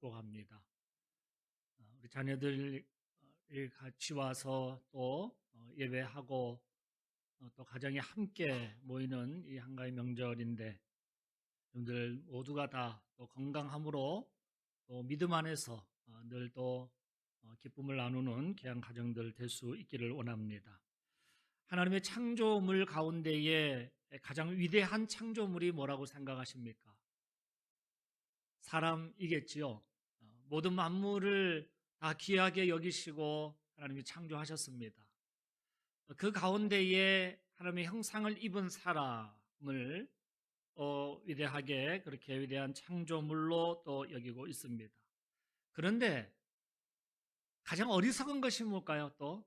축복합니다. 우리 자녀들이 같이 와서 또 예배하고 또 가정이 함께 모이는 이 한가위 명절인데, 여러분들 모두가 다 또 건강함으로 또 믿음 안에서 늘 또 기쁨을 나누는 귀한 가정들 될 수 있기를 원합니다. 하나님의 창조물 가운데에 가장 위대한 창조물이 뭐라고 생각하십니까? 사람이겠지요. 모든 만물을 다 귀하게 여기시고 하나님이 창조하셨습니다. 그 가운데에 하나님의 형상을 입은 사람을 위대하게, 그렇게 위대한 창조물로 또 여기고 있습니다. 그런데 가장 어리석은 것이 뭘까요? 또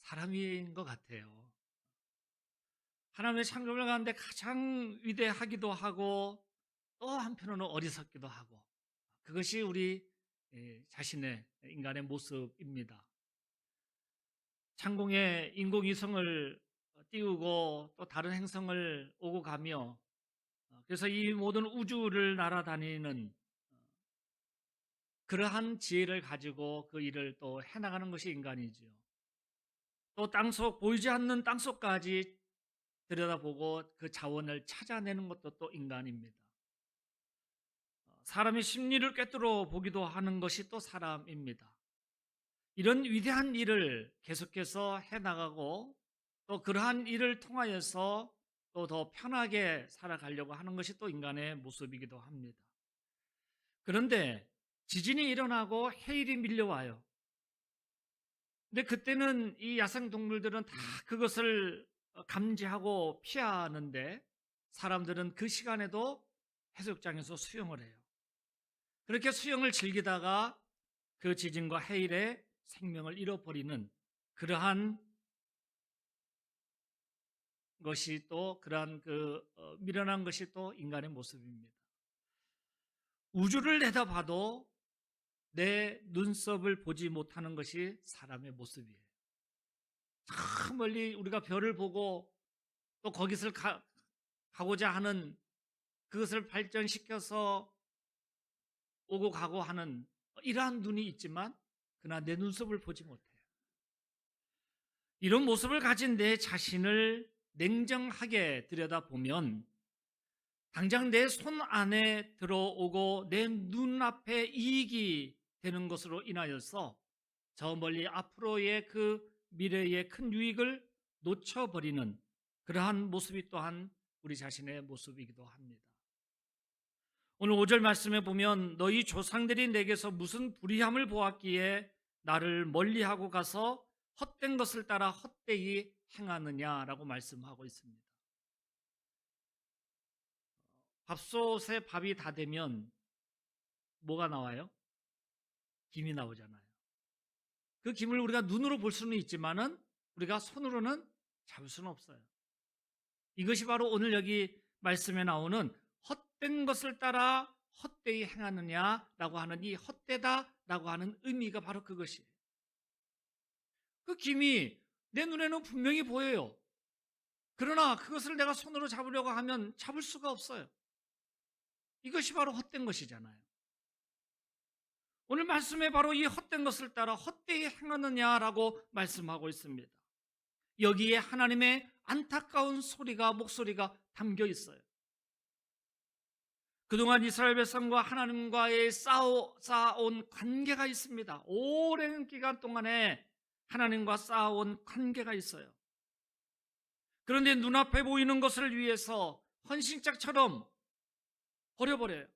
사람인 것 같아요. 하나님의 창조물 가운데 가장 위대하기도 하고 또 한편으로는 어리석기도 하고, 그것이 우리 자신의 인간의 모습입니다. 창공에 인공위성을 띄우고 또 다른 행성을 오고 가며, 그래서 이 모든 우주를 날아다니는 그러한 지혜를 가지고 그 일을 또 해나가는 것이 인간이지요. 또 땅속, 보이지 않는 땅속까지 들여다보고 그 자원을 찾아내는 것도 또 인간입니다. 사람의 심리를 꿰뚫어 보기도 하는 것이 또 사람입니다. 이런 위대한 일을 계속해서 해나가고 또 그러한 일을 통하여서 또 더 편하게 살아가려고 하는 것이 또 인간의 모습이기도 합니다. 그런데 지진이 일어나고 해일이 밀려와요. 근데 그때는 이 야생동물들은 다 그것을 감지하고 피하는데, 사람들은 그 시간에도 해수욕장에서 수영을 해요. 그렇게 수영을 즐기다가 그 지진과 해일에 생명을 잃어버리는 그러한 것이 또 그러한 미련한 것이 또 인간의 모습입니다. 우주를 내다봐도 내 눈썹을 보지 못하는 것이 사람의 모습이에요. 저 멀리 우리가 별을 보고 또 거기서 가고자 하는, 그것을 발전시켜서 오고 가고 하는 이러한 눈이 있지만 그러나 내 눈썹을 보지 못해요. 이런 모습을 가진 내 자신을 냉정하게 들여다보면 당장 내 손 안에 들어오고 내 눈앞에 이익이 되는 것으로 인하여서 저 멀리 앞으로의 그 미래의 큰 유익을 놓쳐버리는 그러한 모습이 또한 우리 자신의 모습이기도 합니다. 오늘 5절 말씀에 보면 너희 조상들이 내게서 무슨 불의함을 보았기에 나를 멀리하고 가서 헛된 것을 따라 헛되이 행하느냐라고 말씀하고 있습니다. 밥솥에 밥이 다 되면 뭐가 나와요? 김이 나오잖아요. 그 김을 우리가 눈으로 볼 수는 있지만은 우리가 손으로는 잡을 수는 없어요. 이것이 바로 오늘 여기 말씀에 나오는 헛된 것을 따라 헛되이 행하느냐라고 하는, 이 헛되다라고 하는 의미가 바로 그것이에요. 그 김이 내 눈에는 분명히 보여요. 그러나 그것을 내가 손으로 잡으려고 하면 잡을 수가 없어요. 이것이 바로 헛된 것이잖아요. 오늘 말씀에 바로 이 헛된 것을 따라 헛되이 행하느냐라고 말씀하고 있습니다. 여기에 하나님의 안타까운 목소리가 담겨 있어요. 그동안 이스라엘 백성과 하나님과의 쌓아온 관계가 있습니다. 오랜 기간 동안에 하나님과 쌓아온 관계가 있어요. 그런데 눈앞에 보이는 것을 위해서 헌신짝처럼 버려버려요.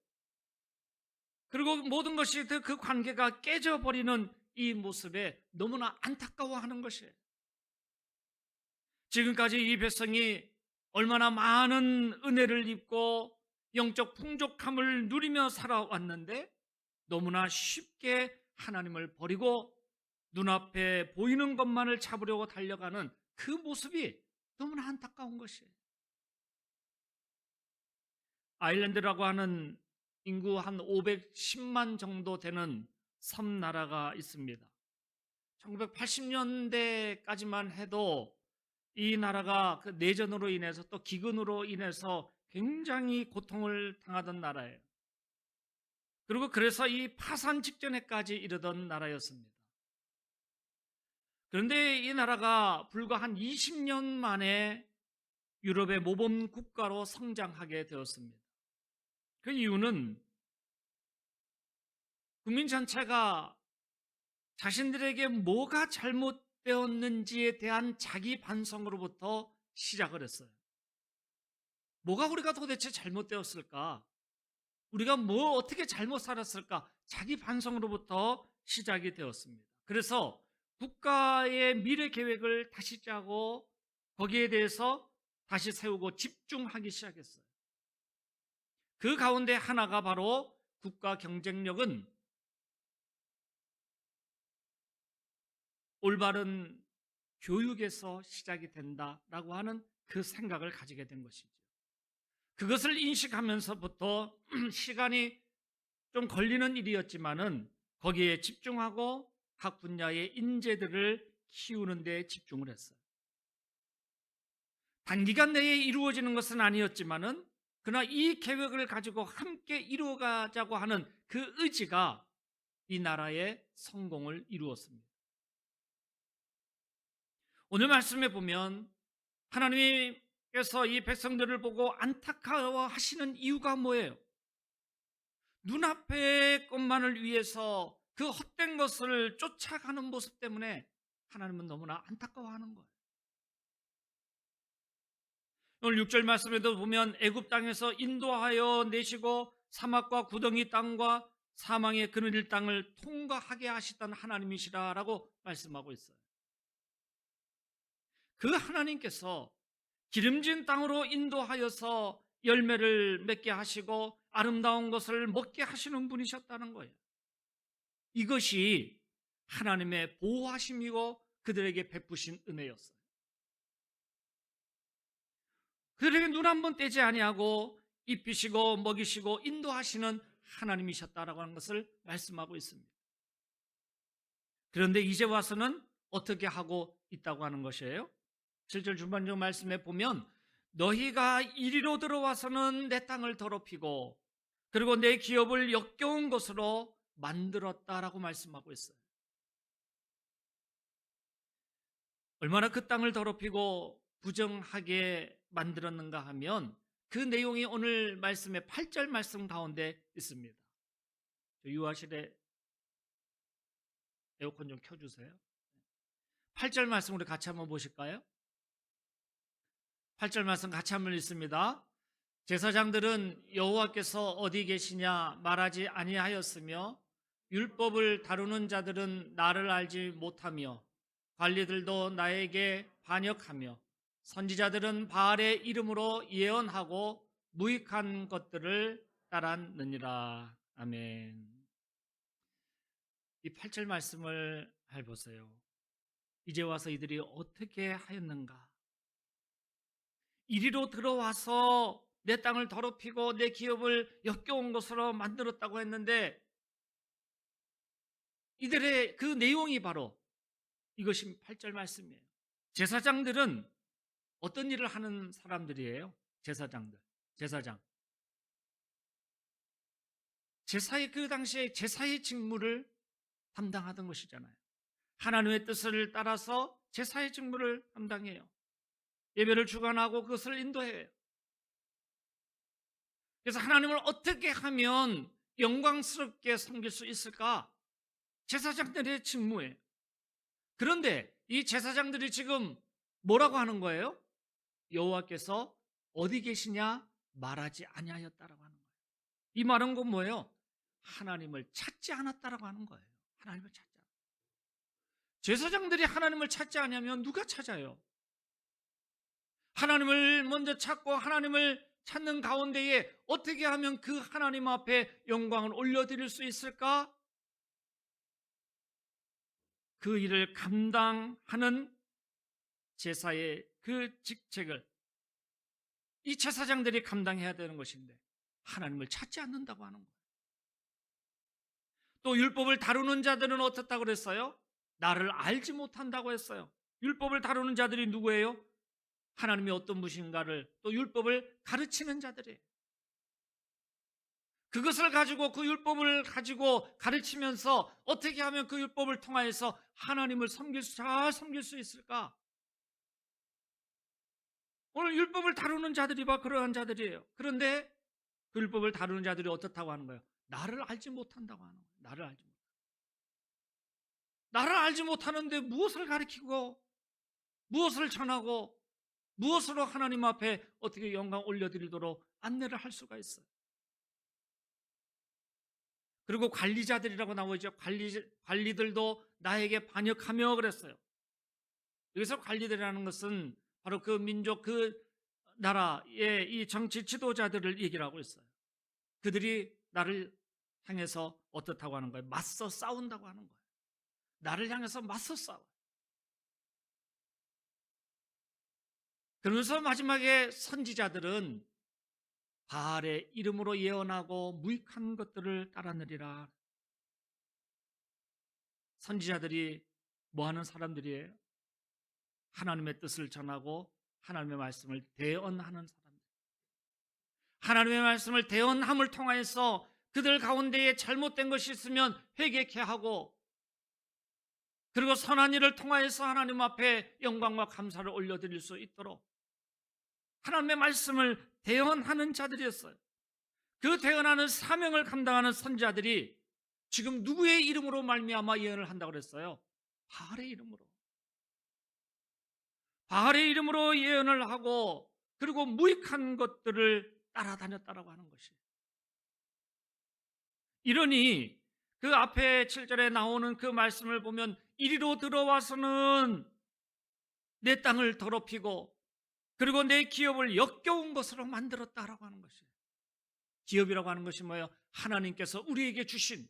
그리고 모든 것이 그 관계가 깨져버리는 이 모습에 너무나 안타까워하는 것이에요. 지금까지 이 백성이 얼마나 많은 은혜를 입고 영적 풍족함을 누리며 살아왔는데 너무나 쉽게 하나님을 버리고 눈앞에 보이는 것만을 잡으려고 달려가는 그 모습이 너무나 안타까운 것이에요. 아일랜드라고 하는 인구 한 510만 정도 되는 섬나라가 있습니다. 1980년대까지만 해도 이 나라가 그 내전으로 인해서 또 기근으로 인해서 굉장히 고통을 당하던 나라예요. 그리고 그래서 이 파산 직전에까지 이르던 나라였습니다. 그런데 이 나라가 불과 한 20년 만에 유럽의 모범 국가로 성장하게 되었습니다. 그 이유는 국민 전체가 자신들에게 뭐가 잘못되었는지에 대한 자기 반성으로부터 시작을 했어요. 뭐가 우리가 도대체 잘못되었을까? 우리가 뭐 어떻게 잘못 살았을까? 자기 반성으로부터 시작이 되었습니다. 그래서 국가의 미래 계획을 다시 짜고 거기에 대해서 다시 세우고 집중하기 시작했어요. 그 가운데 하나가 바로 국가 경쟁력은 올바른 교육에서 시작이 된다라고 하는 그 생각을 가지게 된 것이죠. 그것을 인식하면서부터 시간이 좀 걸리는 일이었지만은 거기에 집중하고 각 분야의 인재들을 키우는 데 집중을 했어요. 단기간 내에 이루어지는 것은 아니었지만은 그러나 이 계획을 가지고 함께 이루어가자고 하는 그 의지가 이 나라의 성공을 이루었습니다. 오늘 말씀에 보면 하나님께서 이 백성들을 보고 안타까워하시는 이유가 뭐예요? 눈앞의 것만을 위해서 그 헛된 것을 쫓아가는 모습 때문에 하나님은 너무나 안타까워하는 거예요. 오늘 6절 말씀에도 보면 애굽 땅에서 인도하여 내시고 사막과 구덩이 땅과 사망의 그늘일 땅을 통과하게 하시던 하나님이시라라고 말씀하고 있어요. 그 하나님께서 기름진 땅으로 인도하여서 열매를 맺게 하시고 아름다운 것을 먹게 하시는 분이셨다는 거예요. 이것이 하나님의 보호하심이고 그들에게 베푸신 은혜였어요. 그들에게 눈 한 번 떼지 아니하고 입히시고 먹이시고 인도하시는 하나님이셨다라고 하는 것을 말씀하고 있습니다. 그런데 이제 와서는 어떻게 하고 있다고 하는 것이에요? 7절 중반절 말씀에 보면 너희가 이리로 들어와서는 내 땅을 더럽히고 그리고 내 기업을 역겨운 것으로 만들었다라고 말씀하고 있어요. 얼마나 그 땅을 더럽히고 부정하게 만들었는가 하면 그 내용이 오늘 말씀의 8절 말씀 가운데 있습니다. 유아실에 에어컨 좀 켜주세요. 8절 말씀 우리 같이 한번 보실까요? 8절 말씀 같이 한번 읽습니다. 제사장들은 여호와께서 어디 계시냐 말하지 아니하였으며 율법을 다루는 자들은 나를 알지 못하며 관리들도 나에게 반역하며 선지자들은 바알의 이름으로 예언하고 무익한 것들을 따랐느니라. 아멘. 이 8절 말씀을 잘 보세요. 이제 와서 이들이 어떻게 하였는가? 이리로 들어와서 내 땅을 더럽히고 내 기업을 역겨운 것으로 만들었다고 했는데 이들의 그 내용이 바로 이것이 8절 말씀이에요. 제사장들은 어떤 일을 하는 사람들이에요? 제사장. 제사의 그 당시에 제사의 직무를 담당하던 것이잖아요. 하나님의 뜻을 따라서 제사의 직무를 담당해요. 예배를 주관하고 그것을 인도해요. 그래서 하나님을 어떻게 하면 영광스럽게 섬길 수 있을까? 제사장들의 직무예요. 그런데 이 제사장들이 지금 뭐라고 하는 거예요? 여호와께서 어디 계시냐 말하지 아니하였다라고 하는 거예요. 이 말은 건 뭐예요? 하나님을 찾지 않았다라고 하는 거예요. 하나님을 찾지 않았다. 제사장들이 하나님을 찾지 않으면 누가 찾아요? 하나님을 먼저 찾고 하나님을 찾는 가운데에 어떻게 하면 그 하나님 앞에 영광을 올려드릴 수 있을까? 그 일을 감당하는 제사의 그 직책을 이 제사장들이 감당해야 되는 것인데 하나님을 찾지 않는다고 하는 거예요. 또 율법을 다루는 자들은 어떻다고 그랬어요? 나를 알지 못한다고 했어요. 율법을 다루는 자들이 누구예요? 하나님이 어떤 분인가를 또 율법을 가르치는 자들이에요. 그것을 가지고 그 율법을 가지고 가르치면서 어떻게 하면 그 율법을 통하여서 하나님을 잘 섬길 수 있을까? 오늘 율법을 다루는 자들이 바 그러한 자들이에요. 그런데 그 율법을 다루는 자들이 어떻다고 하는 거예요? 나를 알지 못한다고 하는 거예요. 나를 알지 못하는데 무엇을 가르치고 무엇을 전하고 무엇으로 하나님 앞에 어떻게 영광 올려드리도록 안내를 할 수가 있어요. 그리고 관리자들이라고 나오죠. 관리들도 나에게 반역하며 그랬어요. 여기서 관리들이라는 것은 바로 그 민족, 그 나라의 이 정치 지도자들을 얘기를 하고 있어요. 그들이 나를 향해서 어떻다고 하는 거예요? 맞서 싸운다고 하는 거예요. 나를 향해서 맞서 싸워요. 그러면서 마지막에 선지자들은 바알의 이름으로 예언하고 무익한 것들을 따라느리라. 선지자들이 뭐 하는 사람들이에요? 하나님의 뜻을 전하고 하나님의 말씀을 대언하는 사람들. 하나님의 말씀을 대언함을 통하여서 그들 가운데에 잘못된 것이 있으면 회개케 하고, 그리고 선한 일을 통하여서 하나님 앞에 영광과 감사를 올려드릴 수 있도록 하나님의 말씀을 대언하는 자들이었어요. 그 대언하는 사명을 감당하는 선지자들이 지금 누구의 이름으로 말미암아 예언을 한다고 그랬어요? 바알의 이름으로. 바알의 이름으로 예언을 하고, 그리고 무익한 것들을 따라다녔다라고 하는 것이. 이러니 그 앞에 7절에 나오는 그 말씀을 보면 이리로 들어와서는 내 땅을 더럽히고 그리고 내 기업을 역겨운 것으로 만들었다라고 하는 것이에요. 기업이라고 하는 것이 뭐예요? 하나님께서 우리에게 주신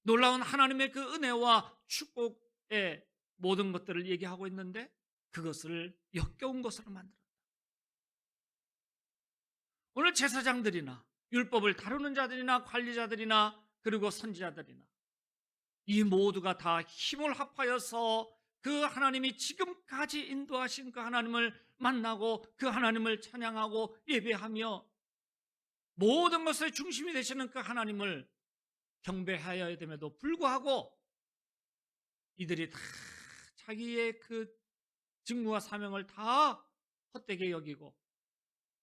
놀라운 하나님의 그 은혜와 축복의 모든 것들을 얘기하고 있는데 그것을 역겨운 것으로 만들었다. 오늘 제사장들이나 율법을 다루는 자들이나 관리자들이나 그리고 선지자들이나 이 모두가 다 힘을 합하여서 그 하나님이 지금까지 인도하신 그 하나님을 만나고 그 하나님을 찬양하고 예배하며 모든 것의 중심이 되시는 그 하나님을 경배하여야 됨에도 불구하고 이들이 다 자기의 그 직무와 사명을 다 헛되게 여기고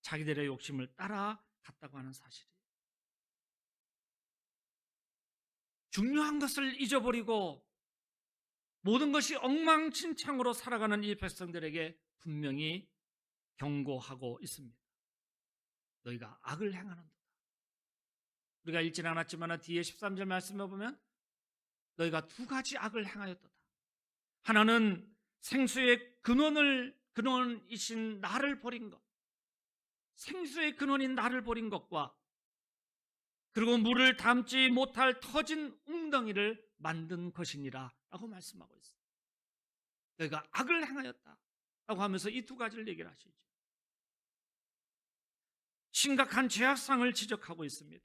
자기들의 욕심을 따라갔다고 하는 사실이에요. 중요한 것을 잊어버리고 모든 것이 엉망진창으로 살아가는 이 백성들에게 분명히 경고하고 있습니다. 너희가 악을 행하는도다. 우리가 읽진 않았지만 뒤에 13절 말씀에 보면 너희가 두 가지 악을 행하였도다. 하나는 생수의 근원이신 나를 버린 것, 생수의 근원인 나를 버린 것과 그리고 물을 담지 못할 터진 웅덩이를 만든 것이니라 라고 말씀하고 있어요. 너희가 악을 행하였다 라고 하면서 이 두 가지를 얘기를 하시죠. 심각한 죄악상을 지적하고 있습니다.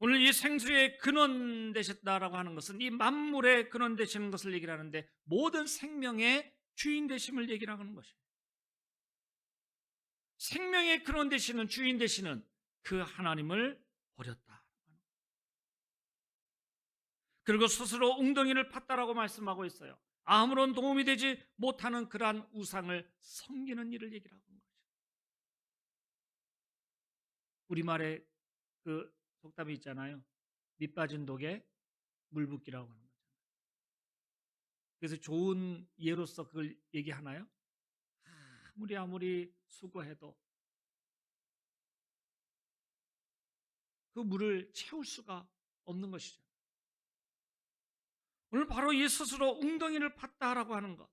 오늘 이 생수의 근원 되셨다라고 하는 것은 이 만물의 근원 되시는 것을 얘기를 하는데 모든 생명의 주인 되심을 얘기를 하는 것이에요. 생명의 근원 되시는 주인 되시는 그 하나님을 버렸다. 그리고 스스로 웅덩이를 팠다라고 말씀하고 있어요. 아무런 도움이 되지 못하는 그러한 우상을 섬기는 일을 얘기를 하고 있는 거죠. 우리말에 그 속담이 있잖아요. 밑 빠진 독에 물 붓기라고 하는 거죠. 그래서 좋은 예로서 그걸 얘기하나요? 아무리 수고해도 그 물을 채울 수가 없는 것이죠. 오늘 바로 이 스스로 웅덩이를 팠다라고 하는 것,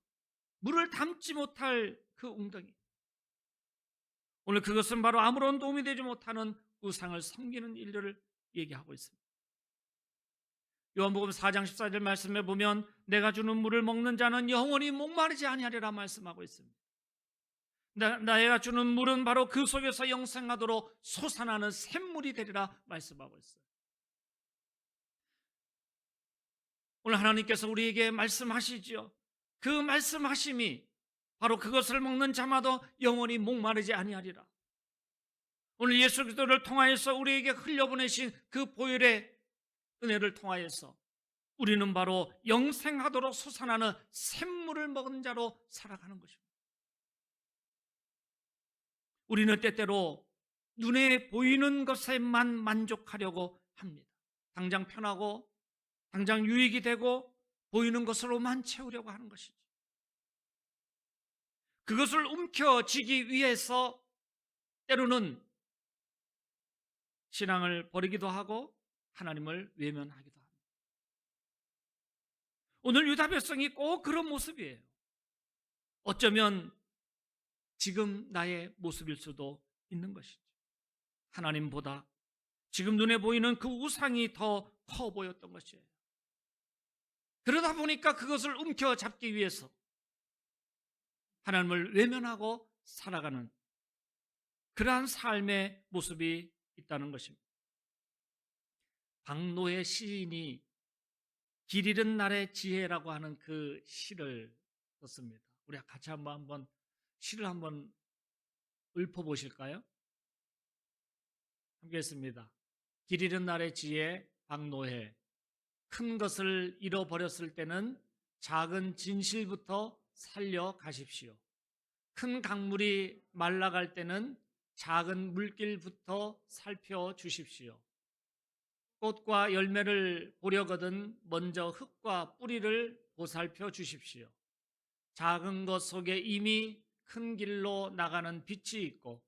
물을 담지 못할 그 웅덩이, 오늘 그것은 바로 아무런 도움이 되지 못하는 우상을 섬기는 일들을 얘기하고 있습니다. 요한복음 4장 14절 말씀에 보면 내가 주는 물을 먹는 자는 영원히 목마르지 아니하리라 말씀하고 있습니다. 내가 주는 물은 바로 그 속에서 영생하도록 솟아나는 샘물이 되리라 말씀하고 있어요. 오늘 하나님께서 우리에게 말씀하시죠. 그 말씀하심이 바로 그것을 먹는 자마다 영원히 목마르지 아니하리라. 오늘 예수 그리스도를 통하여서 우리에게 흘려보내신 그 보혈의 은혜를 통하여서 우리는 바로 영생하도록 솟아나는 샘물을 먹은 자로 살아가는 것입니다. 우리는 때때로 눈에 보이는 것에만 만족하려고 합니다. 당장 편하고 당장 유익이 되고 보이는 것으로만 채우려고 하는 것이죠. 그것을 움켜쥐기 위해서 때로는 신앙을 버리기도 하고 하나님을 외면하기도 합니다. 오늘 유다 백성이 꼭 그런 모습이에요. 어쩌면 지금 나의 모습일 수도 있는 것이죠. 하나님보다 지금 눈에 보이는 그 우상이 더 커 보였던 것이에요. 그러다 보니까 그것을 움켜잡기 위해서 하나님을 외면하고 살아가는 그러한 삶의 모습이 있다는 것입니다. 박노해 시인이 길 잃은 날의 지혜라고 하는 그 시를 썼습니다. 우리 같이 한번 시를 한번 읊어보실까요? 함께 했습니다. 길 잃은 날의 지혜 박노해. 큰 것을 잃어버렸을 때는 작은 진실부터 살려가십시오. 큰 강물이 말라갈 때는 작은 물길부터 살펴주십시오. 꽃과 열매를 보려거든 먼저 흙과 뿌리를 보살펴 주십시오. 작은 것 속에 이미 큰 길로 나가는 빛이 있고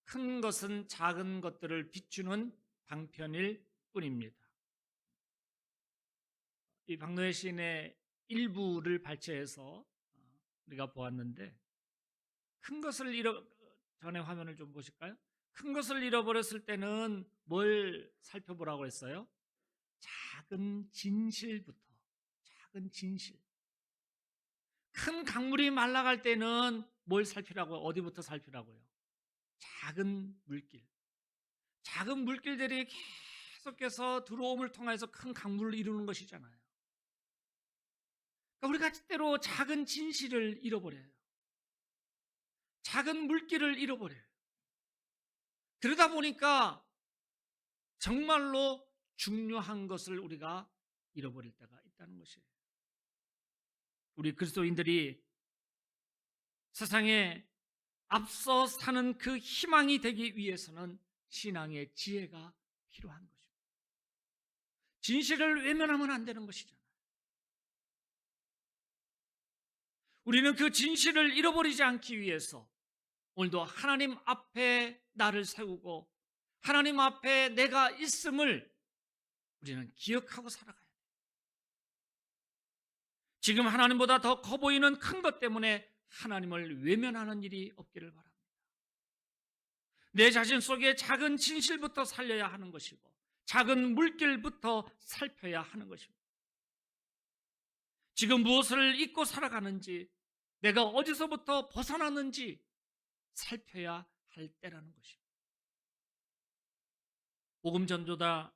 큰 것은 작은 것들을 비추는 방편일 뿐입니다. 이 박노해 시인의 일부를 발췌해서 우리가 보았는데, 큰 것을 전에 화면을 좀 보실까요? 큰 것을 잃어버렸을 때는 뭘 살펴보라고 했어요? 작은 진실부터. 작은 진실. 큰 강물이 말라갈 때는 뭘 살피라고요? 어디부터 살피라고요? 작은 물길. 작은 물길들이 계속해서 들어옴을 통해서 큰 강물을 이루는 것이잖아요. 그러니까 우리가 때로 작은 진실을 잃어버려요. 작은 물길을 잃어버려요. 그러다 보니까 정말로 중요한 것을 우리가 잃어버릴 때가 있다는 것이에요. 우리 그리스도인들이 세상에 앞서 사는 그 희망이 되기 위해서는 신앙의 지혜가 필요한 것입니다. 진실을 외면하면 안 되는 것이잖아요. 우리는 그 진실을 잃어버리지 않기 위해서 오늘도 하나님 앞에 나를 세우고 하나님 앞에 내가 있음을 우리는 기억하고 살아가야 돼요. 지금 하나님보다 더 커 보이는 큰 것 때문에 하나님을 외면하는 일이 없기를 바랍니다. 내 자신 속에 작은 진실부터 살려야 하는 것이고 작은 물길부터 살펴야 하는 것입니다. 지금 무엇을 잊고 살아가는지, 내가 어디서부터 벗어났는지 살펴야 할 때라는 것입니다. 복음 전도자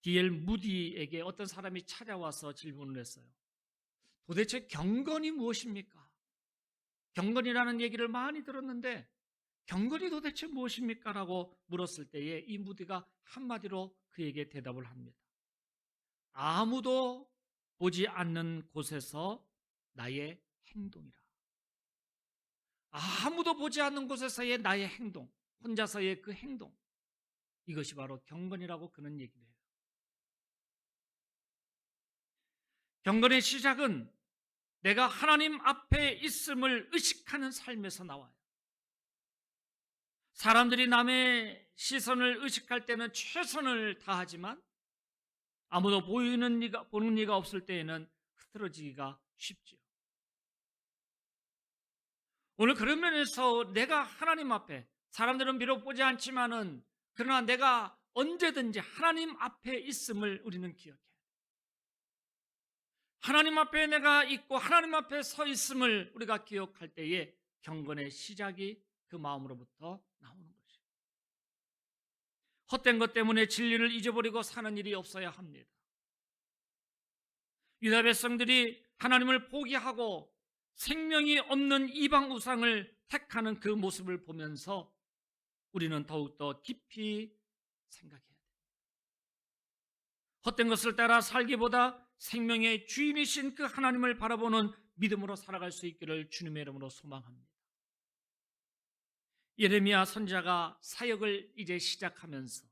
D.L. 무디에게 어떤 사람이 찾아와서 질문을 했어요. 도대체 경건이 무엇입니까? 경건이라는 얘기를 많이 들었는데 경건이 도대체 무엇입니까? 라고 물었을 때에 이 무디가 한마디로 그에게 대답을 합니다. 아무도 보지 않는 곳에서 나의 행동이라. 아무도 보지 않는 곳에서의 나의 행동, 혼자서의 그 행동, 이것이 바로 경건이라고 그는 얘기를 해요. 경건의 시작은 내가 하나님 앞에 있음을 의식하는 삶에서 나와요. 사람들이 남의 시선을 의식할 때는 최선을 다하지만 아무도 보는 이가 없을 때에는 흐트러지기가 쉽지요. 오늘 그런 면에서 내가 하나님 앞에, 사람들은 비록 보지 않지만은 그러나 내가 언제든지 하나님 앞에 있음을 우리는 기억해야 돼요. 하나님 앞에 내가 있고 하나님 앞에 서 있음을 우리가 기억할 때에 경건의 시작이 그 마음으로부터 나오는 것이죠. 헛된 것 때문에 진리를 잊어버리고 사는 일이 없어야 합니다. 유다 백성들이 하나님을 포기하고 생명이 없는 이방 우상을 택하는 그 모습을 보면서 우리는 더욱더 깊이 생각해야 돼요. 헛된 것을 따라 살기보다 생명의 주인이신 그 하나님을 바라보는 믿음으로 살아갈 수 있기를 주님의 이름으로 소망합니다. 예레미야 선지자가 사역을 이제 시작하면서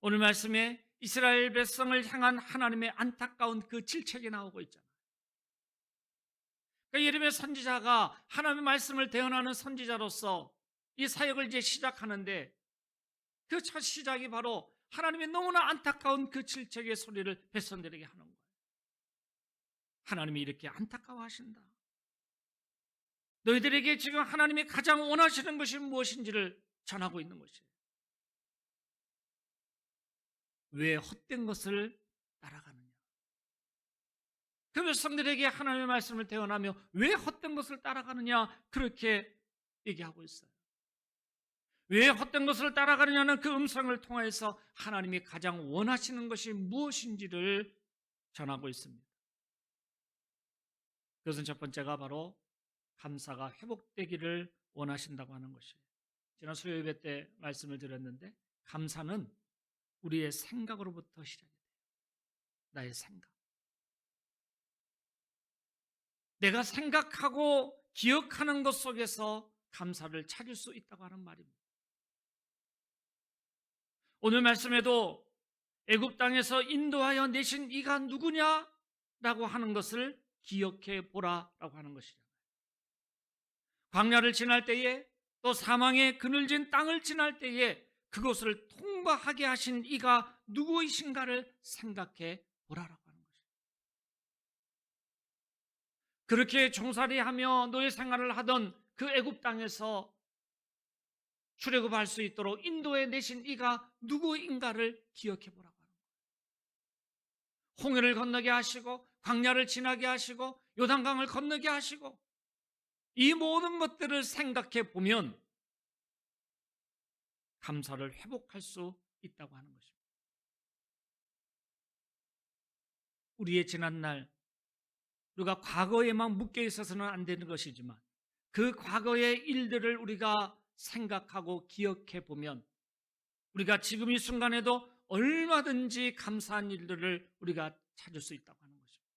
오늘 말씀에 이스라엘 백성을 향한 하나님의 안타까운 그 질책이 나오고 있잖아요. 그러니까 예레미야 선지자가 하나님의 말씀을 대언하는 선지자로서 이 사역을 이제 시작하는데 그 첫 시작이 바로 하나님의 너무나 안타까운 그 질책의 소리를 백성들에게 하는 거예요. 하나님이 이렇게 안타까워하신다. 너희들에게 지금 하나님이 가장 원하시는 것이 무엇인지를 전하고 있는 것이에요. 왜 헛된 것을 따라가느냐? 그 백성들에게 하나님의 말씀을 대언하며 왜 헛된 것을 따라가느냐? 그렇게 얘기하고 있어요. 왜 헛된 것을 따라가느냐는 그 음성을 통해서 하나님이 가장 원하시는 것이 무엇인지를 전하고 있습니다. 그것은 첫 번째가 바로 감사가 회복되기를 원하신다고 하는 것이에요. 지난 수요 예배 때 말씀을 드렸는데 감사는 우리의 생각으로부터 시작이 돼요. 나의 생각. 내가 생각하고 기억하는 것 속에서 감사를 찾을 수 있다고 하는 말입니다. 오늘 말씀에도 애굽 땅에서 인도하여 내신 이가 누구냐라고 하는 것을 기억해 보라라고 하는 것이잖아요. 광야를 지날 때에 또 사망의 그늘진 땅을 지날 때에 그것을 통과하게 하신 이가 누구이신가를 생각해 보라라고 하는 것이죠. 그렇게 종살이하며 노예 생활을 하던 그 애굽 땅에서 출애굽할 수 있도록 인도해 내신 이가 누구인가를 기억해 보라고 하는 거예요. 홍해를 건너게 하시고 광야를 지나게 하시고 요단강을 건너게 하시고 이 모든 것들을 생각해 보면 감사를 회복할 수 있다고 하는 것입니다. 우리의 지난날 우리가 과거에만 묶여 있어서는 안 되는 것이지만 그 과거의 일들을 우리가 생각하고 기억해 보면 우리가 지금 이 순간에도 얼마든지 감사한 일들을 우리가 찾을 수 있다고 하는 것입니다.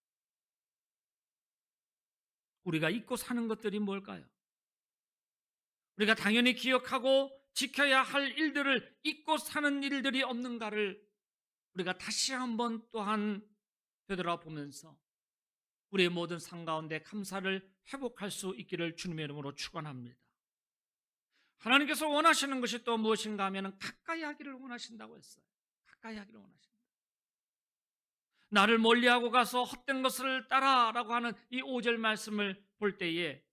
우리가 잊고 사는 것들이 뭘까요? 우리가 당연히 기억하고 지켜야 할 일들을 잊고 사는 일들이 없는가를 우리가 다시 한번 또한 되돌아보면서 우리의 모든 삶 가운데 감사를 회복할 수 있기를 주님의 이름으로 축원합니다. 하나님께서 원하시는 것이 또 무엇인가 하면 가까이 하기를 원하신다고 했어요. 가까이 하기를 원하신다. 나를 멀리하고 가서 헛된 것을 따라라고 하는 이 5절 말씀을 볼 때에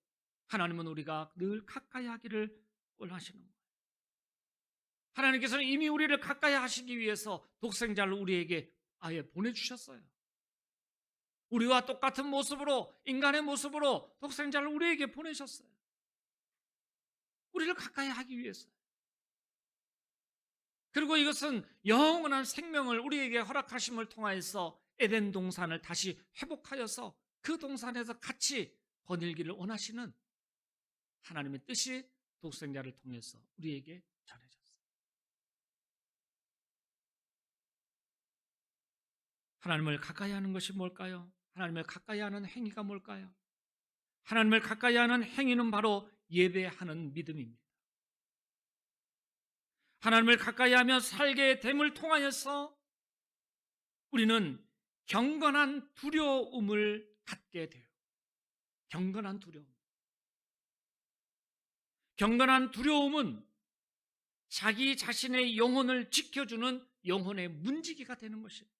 하나님은 우리가 늘 가까이 하기를 원하시는 거예요. 하나님께서는 이미 우리를 가까이 하시기 위해서 독생자를 우리에게 아예 보내주셨어요. 우리와 똑같은 모습으로 인간의 모습으로 독생자를 우리에게 보내셨어요. 우리를 가까이 하기 위해서. 그리고 이것은 영원한 생명을 우리에게 허락하심을 통하여서 에덴 동산을 다시 회복하여서 그 동산에서 같이 거닐기를 원하시는 하나님의 뜻이 독생자를 통해서 우리에게 전해졌어요. 하나님을 가까이 하는 것이 뭘까요? 하나님을 가까이 하는 행위가 뭘까요? 하나님을 가까이 하는 행위는 바로 예배하는 믿음입니다. 하나님을 가까이 하며 살게 됨을 통하여서 우리는 경건한 두려움을 갖게 돼요. 경건한 두려움. 경건한 두려움은 자기 자신의 영혼을 지켜주는 영혼의 문지기가 되는 것이에요.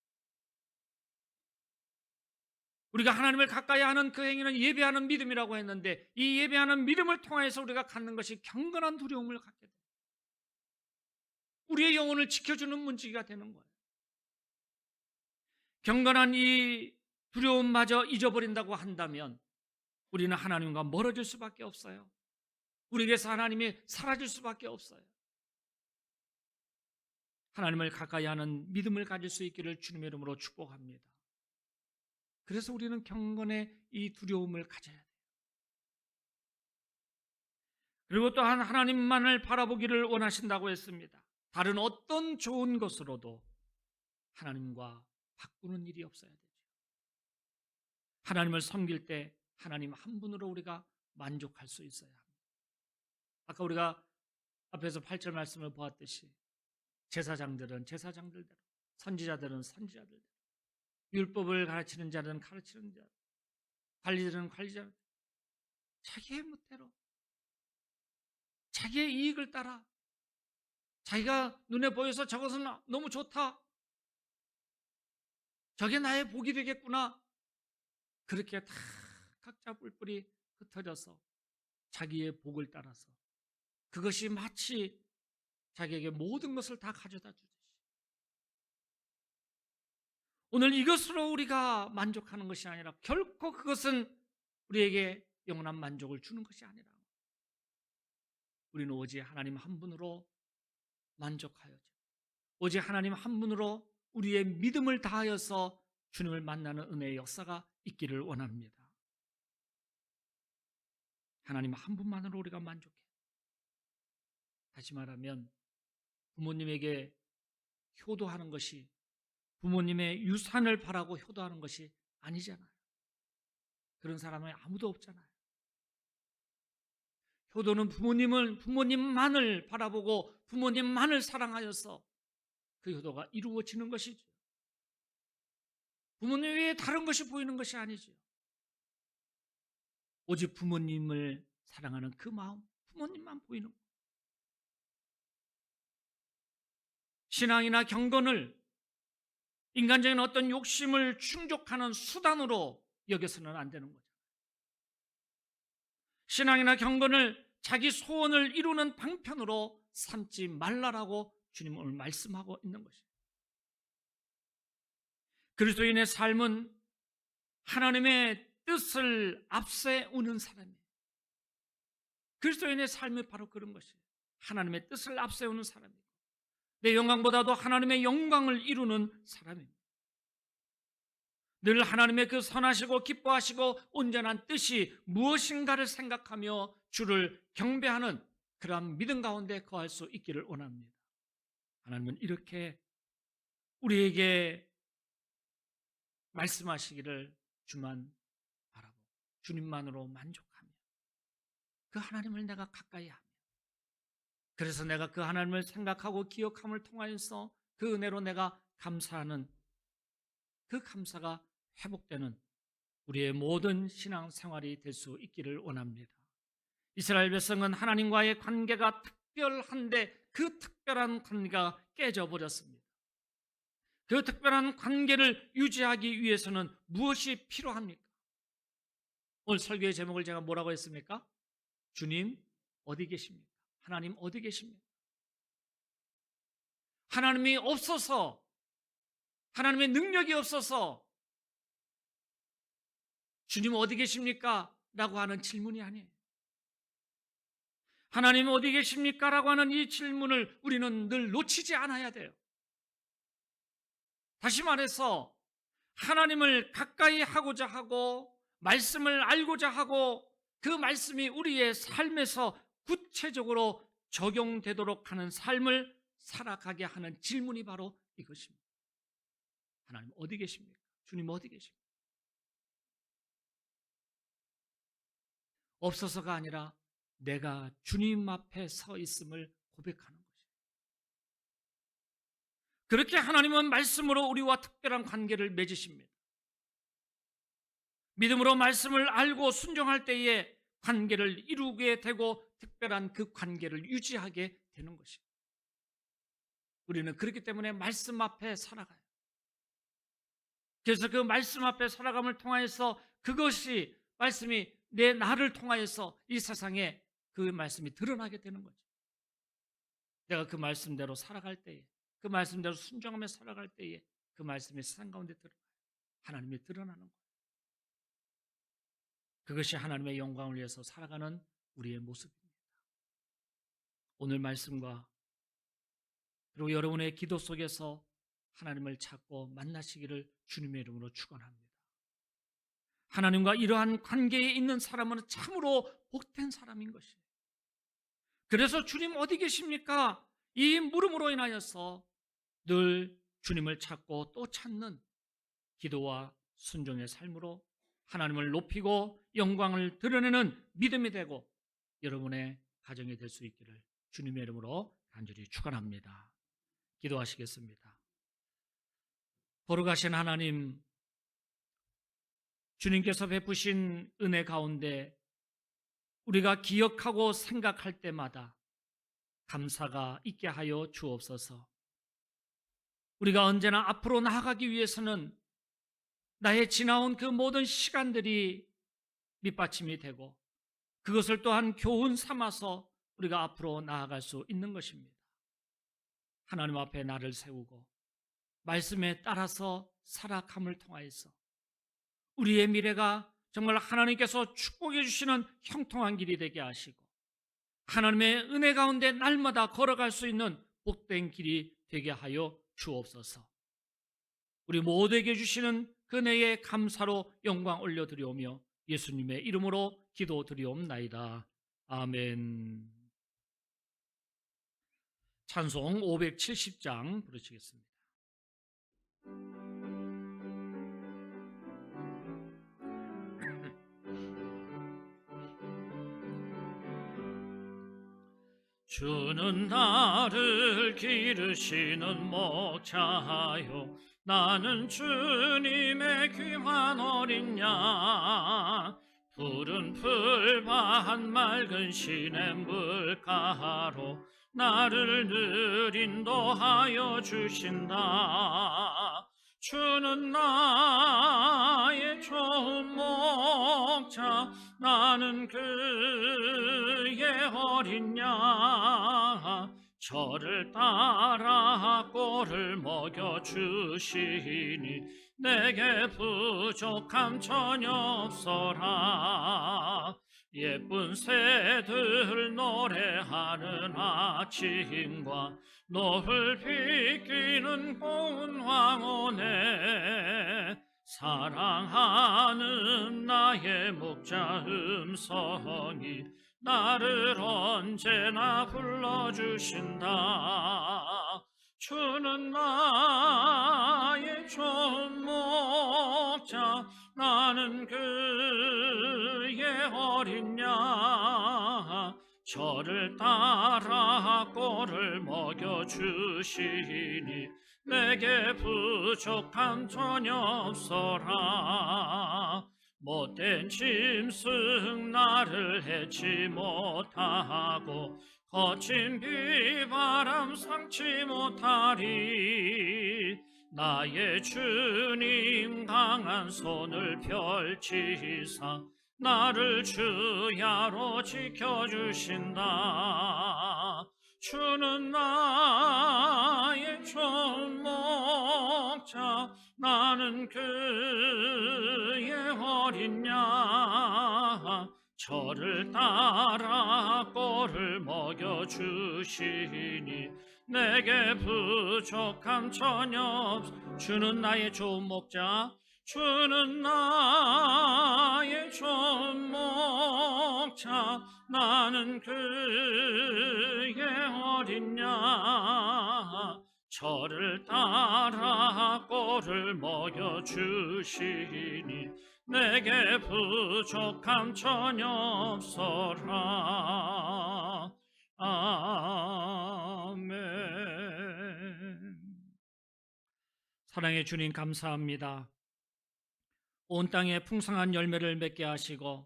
우리가 하나님을 가까이 하는 그 행위는 예배하는 믿음이라고 했는데 이 예배하는 믿음을 통해서 우리가 갖는 것이 경건한 두려움을 갖게 돼요. 우리의 영혼을 지켜주는 문지기가 되는 거예요. 경건한 이 두려움마저 잊어버린다고 한다면 우리는 하나님과 멀어질 수밖에 없어요. 우리에게서 하나님이 사라질 수밖에 없어요. 하나님을 가까이 하는 믿음을 가질 수 있기를 주님의 이름으로 축복합니다. 그래서 우리는 경건의 이 두려움을 가져야 돼요. 그리고 또한 하나님만을 바라보기를 원하신다고 했습니다. 다른 어떤 좋은 것으로도 하나님과 바꾸는 일이 없어야 되죠. 하나님을 섬길 때 하나님 한 분으로 우리가 만족할 수 있어야 합니다. 아까 우리가 앞에서 8절 말씀을 보았듯이 제사장들은 제사장들대로, 선지자들은 선지자들대로, 율법을 가르치는 자들은 가르치는 자, 관리들은 관리자, 자기의 멋대로, 자기의 이익을 따라, 자기가 눈에 보여서 저것은 너무 좋다, 저게 나의 복이 되겠구나, 그렇게 다 각자 뿔뿔이 흩어져서 자기의 복을 따라서 그것이 마치 자기에게 모든 것을 다 가져다 주듯이, 오늘 이것으로 우리가 만족하는 것이 아니라 결코 그것은 우리에게 영원한 만족을 주는 것이 아니라 우리는 오직 하나님 한 분으로 만족하여져, 오직 하나님 한 분으로 우리의 믿음을 다하여서 주님을 만나는 은혜의 역사가 있기를 원합니다. 하나님 한 분만으로 우리가 만족해. 다시 말하면 부모님에게 효도하는 것이 부모님의 유산을 바라고 효도하는 것이 아니잖아요. 그런 사람은 아무도 없잖아요. 효도는 부모님만을 바라보고 부모님만을 사랑하여서 그 효도가 이루어지는 것이죠. 부모님 외에 다른 것이 보이는 것이 아니죠. 오직 부모님을 사랑하는 그 마음, 부모님만 보이는 것. 신앙이나 경건을 인간적인 어떤 욕심을 충족하는 수단으로 여겨서는 안 되는 거죠. 신앙이나 경건을 자기 소원을 이루는 방편으로 삼지 말라라고 주님은 오늘 말씀하고 있는 것이에요. 그리스도인의 삶은 하나님의 뜻을 앞세우는 사람이에요. 그리스도인의 삶이 바로 그런 것이에요. 하나님의 뜻을 앞세우는 사람이고 내 영광보다도 하나님의 영광을 이루는 사람입니다. 늘 하나님의 그 선하시고 기뻐하시고 온전한 뜻이 무엇인가를 생각하며 주를 경배하는 그러한 믿음 가운데 거할 수 있기를 원합니다. 하나님은 이렇게 우리에게 말씀하시기를 주만 바라보고 주님만으로 만족하며 그 하나님을 내가 가까이 하며 그래서 내가 그 하나님을 생각하고 기억함을 통하여서 그 은혜로 내가 감사하는 그 감사가 회복되는 우리의 모든 신앙 생활이 될 수 있기를 원합니다. 이스라엘 백성은 하나님과의 관계가 특별한데 그 특별한 관계가 깨져버렸습니다. 그 특별한 관계를 유지하기 위해서는 무엇이 필요합니까? 오늘 설교의 제목을 제가 뭐라고 했습니까? 주님 어디 계십니까? 하나님 어디 계십니까? 하나님이 없어서, 하나님의 능력이 없어서 주님 어디 계십니까? 라고 하는 질문이 아니에요. 하나님 어디 계십니까? 라고 하는 이 질문을 우리는 늘 놓치지 않아야 돼요. 다시 말해서 하나님을 가까이 하고자 하고 말씀을 알고자 하고 그 말씀이 우리의 삶에서 구체적으로 적용되도록 하는 삶을 살아가게 하는 질문이 바로 이것입니다. 하나님 어디 계십니까? 주님 어디 계십니까? 없어서가 아니라 내가 주님 앞에 서 있음을 고백하는 것이에요. 그렇게 하나님은 말씀으로 우리와 특별한 관계를 맺으십니다. 믿음으로 말씀을 알고 순종할 때에 관계를 이루게 되고 특별한 그 관계를 유지하게 되는 것입니다. 우리는 그렇기 때문에 말씀 앞에 살아가요. 그래서 그 말씀 앞에 살아감을 통하여서 그것이 말씀이 내 나를 통하여서 이 세상에 그 말씀이 드러나게 되는 거죠. 내가 그 말씀대로 살아갈 때에, 그 말씀대로 순종하며 살아갈 때에 그 말씀이 세상 가운데 들어가요. 하나님이 드러나는 거예요. 그것이 하나님의 영광을 위해서 살아가는 우리의 모습입니다. 오늘 말씀과 그리고 여러분의 기도 속에서 하나님을 찾고 만나시기를 주님의 이름으로 축원합니다. 하나님과 이러한 관계에 있는 사람은 참으로 복된 사람인 것이에요. 그래서 주님 어디 계십니까? 이 물음으로 인하여서 늘 주님을 찾고 또 찾는 기도와 순종의 삶으로 하나님을 높이고 영광을 드러내는 믿음이 되고 여러분의 가정이 될 수 있기를 주님의 이름으로 간절히 축원합니다. 기도하시겠습니다. 거룩하신 하나님, 주님께서 베푸신 은혜 가운데 우리가 기억하고 생각할 때마다 감사가 있게 하여 주옵소서. 우리가 언제나 앞으로 나아가기 위해서는 나의 지나온 그 모든 시간들이 밑받침이 되고 그것을 또한 교훈 삼아서 우리가 앞으로 나아갈 수 있는 것입니다. 하나님 앞에 나를 세우고 말씀에 따라서 살아감을 통하여서 우리의 미래가 정말 하나님께서 축복해 주시는 형통한 길이 되게 하시고 하나님의 은혜 가운데 날마다 걸어갈 수 있는 복된 길이 되게 하여 주옵소서. 우리 모두에게 주시는 그 은혜에 감사로 영광 올려드리오며 예수님의 이름으로 기도드리옵나이다. 아멘. 찬송 570장 부르시겠습니다. 주는 나를 기르시는 목자요 나는 주님의 귀한 어린 양 푸른 풀밭 맑은 시냇물가로 나를 늘 인도하여 주신다. 주는 나의 좋은 목자 나는 그의 어린 양 저를 따라 꼴을 먹여주시니 내게 부족함 전혀 없어라. 예쁜 새들 노래하는 아침과 노을 비끼는 고운 황혼에 사랑하는 나의 목자 음성이 나를 언제나 불러주신다. 주는 나의 좋은 목자 나는 그의 어린 양 저를 따라 꼴을 먹여주시니 내게 부족함 전혀 없어라. 못된 짐승 나를 해치 못하고 거친 비바람 상치 못하리. 나의 주님 강한 손을 펼치사 나를 주야로 지켜주신다. 주는 나의 좋은 목자 나는 그의 어린 양 저를 따라 꼴을 먹여주시니 내게 부족함 전혀 없. 주는 나의 좋은 목자 주는 나의 좋은 목자 나는 그의 어린 양 저를 따라 꼴을 먹여주시니 내게 부족함 전혀 없어라. 아멘. 사랑의 주님 감사합니다. 온 땅에 풍성한 열매를 맺게 하시고